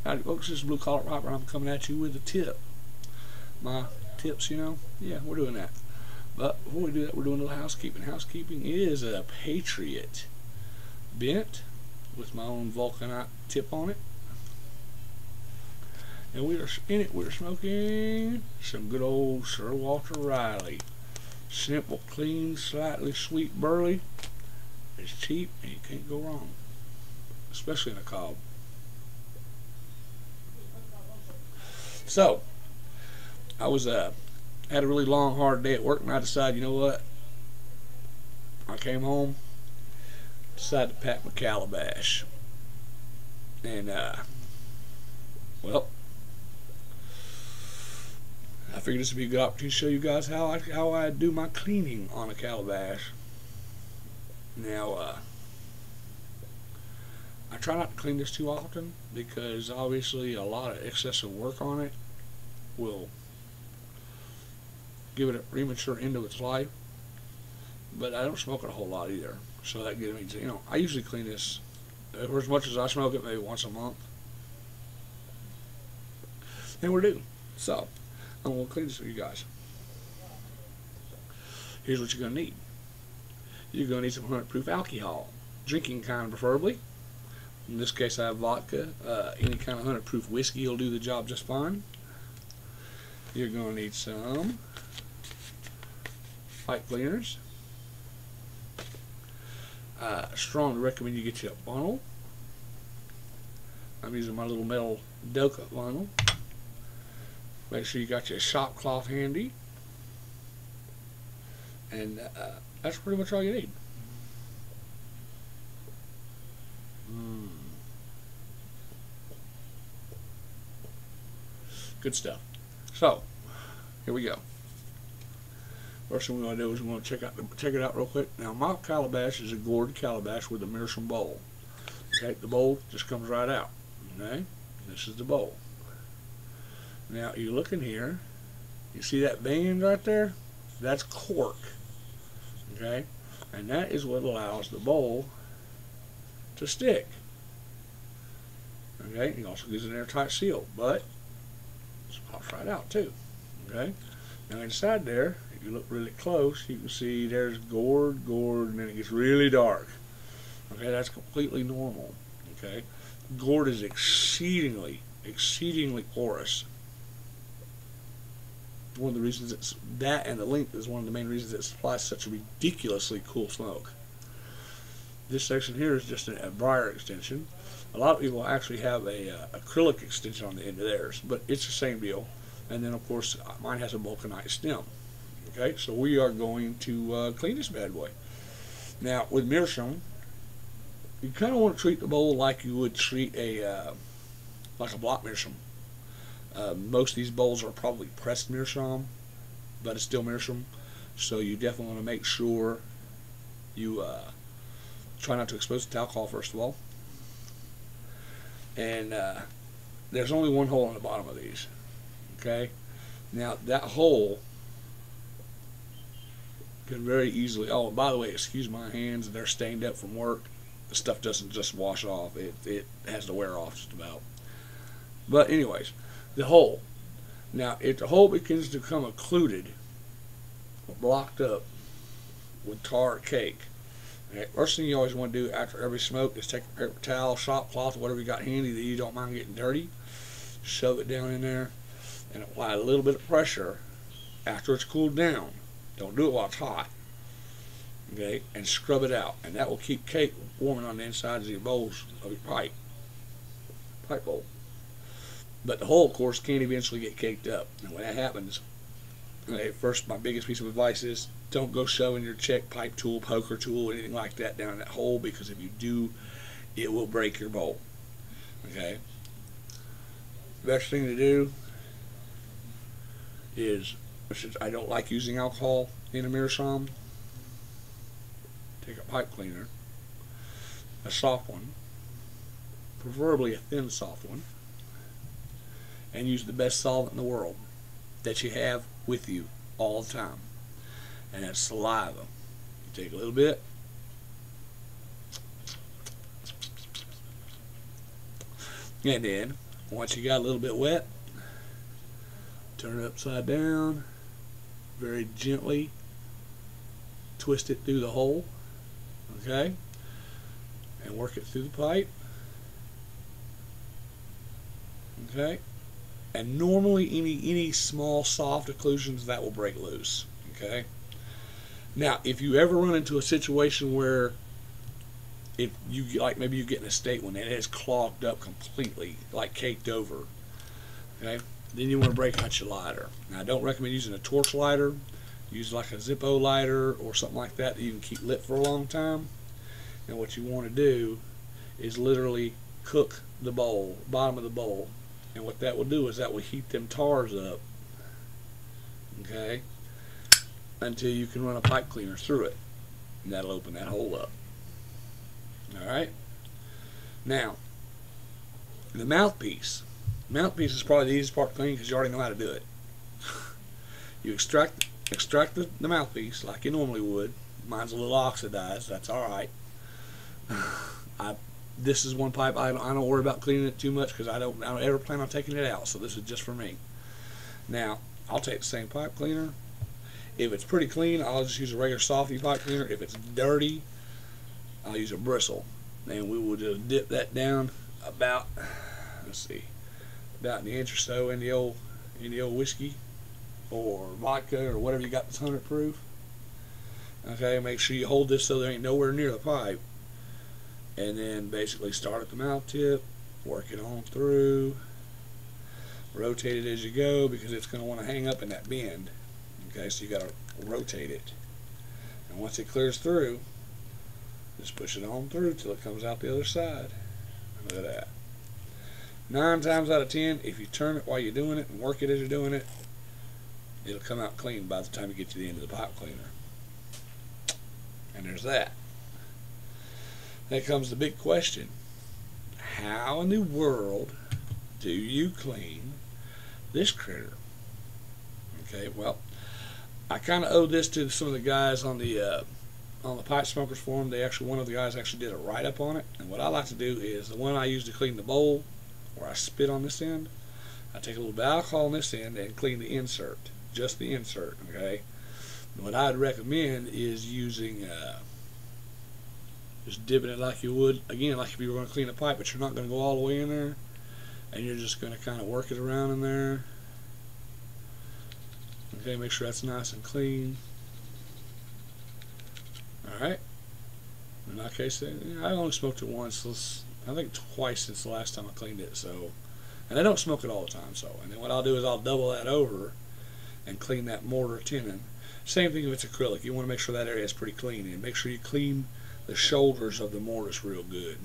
Howdy folks, this is Blue Collar Piper. I'm coming at you with a tip. My tips, you know, yeah, we're doing that. But before we do that, we're doing a little housekeeping. Housekeeping is a Patriot bent with my own vulcanite tip on it. And we're smoking some good old Sir Walter Riley. Simple, clean, slightly sweet burley. It's cheap and you can't go wrong, especially in a cob. So, I was had a really long, hard day at work, and I decided, you know what? I came home, decided to pack my Calabash, and well, I figured this would be a good opportunity to show you guys how I do my cleaning on a Calabash. Now, I try not to clean this too often because obviously a lot of excessive work on it will give it a premature end of its life. But I don't smoke it a whole lot either, so that gives me, you know, I usually clean this for as much as I smoke it, maybe once a month, and we're due. So I'm going to clean this for you guys. Here's what you're going to need. You're going to need some 100 proof alcohol, drinking kind preferably. In this case I have vodka. Any kind of 100 proof whiskey will do the job just fine. You're going to need some pipe cleaners. Strongly recommend you get you a funnel. I'm using my little metal debauchal funnel. Make sure you got your shop cloth handy. And that's pretty much all you need. Good stuff. So, here we go. First thing we want to do is we want to check it out real quick. Now, my Calabash is a Gourd Calabash with a meerschaum bowl. Okay, the bowl just comes right out. Okay, this is the bowl. Now, you look in here. You see that band right there? That's cork. Okay, and that is what allows the bowl to stick. Okay, it also gives an airtight seal, but it pops right out too. Okay, now inside there, if you look really close, you can see there's Gourd, and then it gets really dark. Okay, that's completely normal. Okay, Gourd is exceedingly porous. One of the reasons it's that, and the length is one of the main reasons it supplies such a ridiculously cool smoke. This section here is just a briar extension. A lot of people actually have a acrylic extension on the end of theirs, but it's the same deal. And then of course mine has a vulcanite stem. Okay, so we are going to clean this bad boy. Now with meerschaum, you kind of want to treat the bowl like you would treat a block meerschaum. Most of these bowls are probably pressed meerschaum, but it's still meerschaum, so you definitely want to make sure you try not to expose it to alcohol first of all. And there's only one hole on the bottom of these. Okay, now that hole can very easily, oh, by the way, excuse my hands, they're stained up from work. The stuff doesn't just wash off, it has to wear off just about. But anyways, the hole. Now, if the hole begins to become occluded or blocked up with tar or cake, okay, first thing you always want to do after every smoke is take a paper towel, shop cloth, whatever you got handy that you don't mind getting dirty, shove it down in there, and apply a little bit of pressure after it's cooled down. Don't do it while it's hot. Okay, and scrub it out, and that will keep cake warming on the insides of your bowls of your pipe bowl. But the hole, of course, can eventually get caked up. And when that happens, okay, first, my biggest piece of advice is don't go shoving your check pipe tool, poker tool, anything like that down that hole, because if you do, it will break your bowl. Okay? Best thing to do is, since I don't like using alcohol in a meerschaum, take a pipe cleaner, a soft one, preferably a thin soft one, and use the best solvent in the world that you have with you all the time, and that's saliva. You take a little bit, and then Once you got a little bit wet, turn it upside down, very gently twist it through the hole, okay, and work it through the pipe, okay. And normally any small soft occlusions, that will break loose, okay. Now if you ever run into a situation where if you, like, maybe you get in a state when it is clogged up completely, like caked over, okay, then you want to break out your lighter. Now I don't recommend using a torch lighter. Use like a Zippo lighter or something like that you can keep lit for a long time. And what you want to do is literally cook the bowl, bottom of the bowl, and what that will do is that will heat them tars up, okay, until you can run a pipe cleaner through it, and that'll open that hole up. Alright, now the mouthpiece is probably the easiest part to clean because you already know how to do it. You extract the mouthpiece like you normally would. Mine's a little oxidized, that's alright. This is one pipe I don't worry about cleaning it too much because I don't ever plan on taking it out, so this is just for me. Now I'll take the same pipe cleaner. If it's pretty clean, I'll just use a regular softy pipe cleaner. If it's dirty, I'll use a bristle, and we will just dip that down about, let's see, about an inch or so in the old whiskey or vodka or whatever you got that's 100 proof. Okay, make sure you hold this so there ain't nowhere near the pipe, and then basically start at the mouth tip, work it on through, rotate it as you go because it's going to want to hang up in that bend. Okay, so you got to rotate it, and once it clears through, just push it on through till it comes out the other side. Look at that. 9 times out of 10, if you turn it while you're doing it and work it as you're doing it, it'll come out clean by the time you get to the end of the pipe cleaner. And there's that. Then comes the big question. How in the world do you clean this critter? Okay, well, I kind of owe this to some of the guys on the Pipe Smokers forum. One of the guys actually did a write-up on it. And what I like to do is the one I use to clean the bowl, where I spit on this end, I take a little bit of alcohol on this end and clean the insert, just the insert, okay? And what I'd recommend is using, just dipping it like you would, again, like if you were going to clean a pipe, but you're not going to go all the way in there, and you're just going to kind of work it around in there. Okay, make sure that's nice and clean. Alright. In my case, I only smoked it once, I think twice since the last time I cleaned it, so, and I don't smoke it all the time, so, and then what I'll do is I'll double that over and clean that mortar tenon. Same thing if it's acrylic. You want to make sure that area is pretty clean, and make sure you clean the shoulders of the mortise real good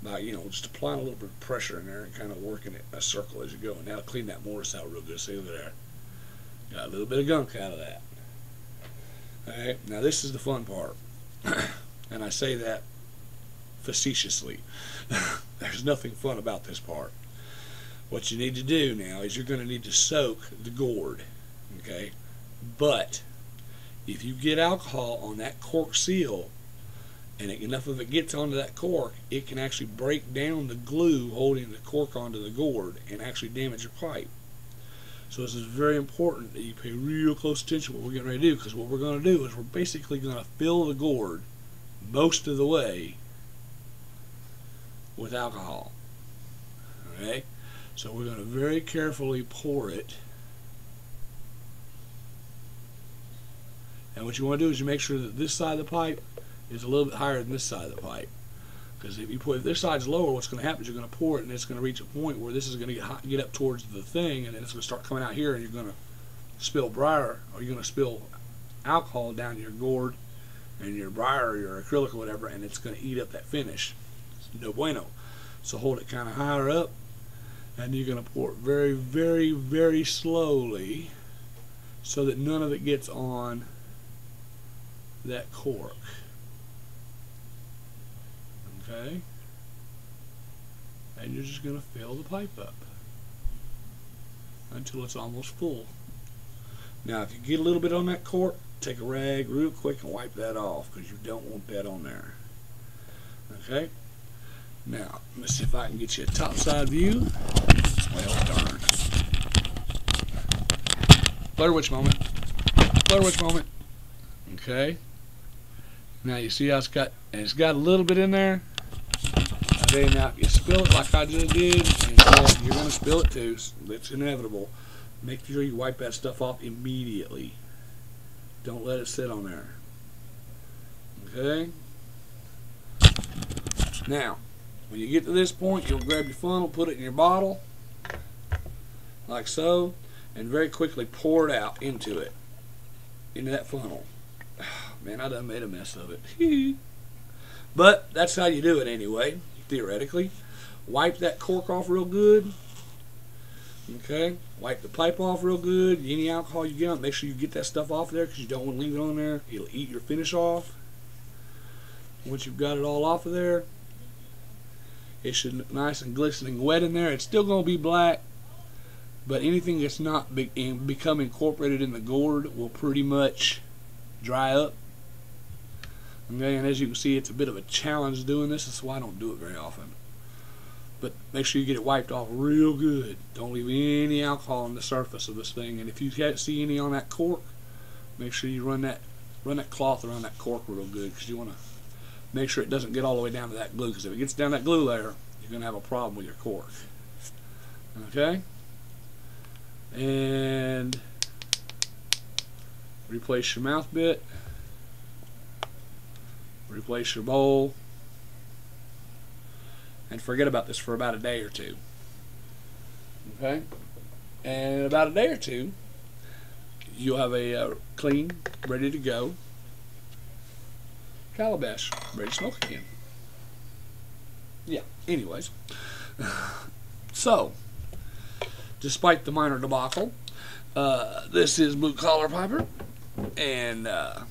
by, you know, just applying a little bit of pressure in there and kind of working it a circle as you go, and that'll clean that mortise out real good. See over there, got a little bit of gunk out of that. Alright, now this is the fun part, and I say that facetiously. There's nothing fun about this part. What you need to do now is you're going to need to soak the gourd, okay? But if you get alcohol on that cork seal and enough of it gets onto that cork, it can actually break down the glue holding the cork onto the gourd and actually damage your pipe. So this is very important that you pay real close attention to what we're getting ready to do, because what we're going to do is we're basically going to fill the gourd most of the way with alcohol. Okay? So we're going to very carefully pour it. And what you want to do is you make sure that this side of the pipe is a little bit higher than this side of the pipe. Because if this side's lower, what's going to happen is you're going to pour it and it's going to reach a point where this is going to get up towards the thing, and then it's going to start coming out here, and you're going to spill briar, or you're going to spill alcohol down your gourd and your briar or your acrylic or whatever, and it's going to eat up that finish. It's no bueno. So hold it kind of higher up, and you're going to pour it very, very, very slowly so that none of it gets on that cork. Okay? And you're just going to fill the pipe up until it's almost full. Now if you get a little bit on that cork, take a rag real quick and wipe that off, because you don't want that on there. Okay? Now, let me see if I can get you a top side view. Well, darn. Blair Witch moment. Blair Witch moment. Okay. Now you see how it's got a little bit in there. Okay, now if you spill it like I just did, and yeah, you're gonna spill it too. It's inevitable. Make sure you wipe that stuff off immediately. Don't let it sit on there. Okay. Now, when you get to this point, you'll grab your funnel, put it in your bottle, like so, and very quickly pour it out into that funnel. Man, I done made a mess of it. But that's how you do it anyway, theoretically. Wipe that cork off real good. Okay, wipe the pipe off real good. Any alcohol you get on, make sure you get that stuff off there because you don't want to leave it on there. It'll eat your finish off. Once you've got it all off of there, it should look nice and glistening wet in there. It's still going to be black, but anything that's not become incorporated in the gourd will pretty much dry up. Okay, and as you can see, it's a bit of a challenge doing this. That's why I don't do it very often. But make sure you get it wiped off real good. Don't leave any alcohol on the surface of this thing. And if you can't see any on that cork, make sure you run that cloth around that cork real good, because you want to make sure it doesn't get all the way down to that glue. Because if it gets down that glue layer, you're going to have a problem with your cork. Okay? And replace your mouth bit. Replace your bowl. And forget about this for about a day or two. Okay? And in about a day or two, you'll have a clean, ready to go Calabash, ready to smoke again. Yeah, anyways. So, despite the minor debacle, this is Blue Collar Piper, and I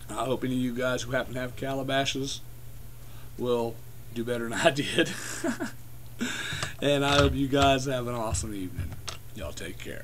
hope any of you guys who happen to have calabashes will do better than I did. And I hope you guys have an awesome evening. Y'all take care.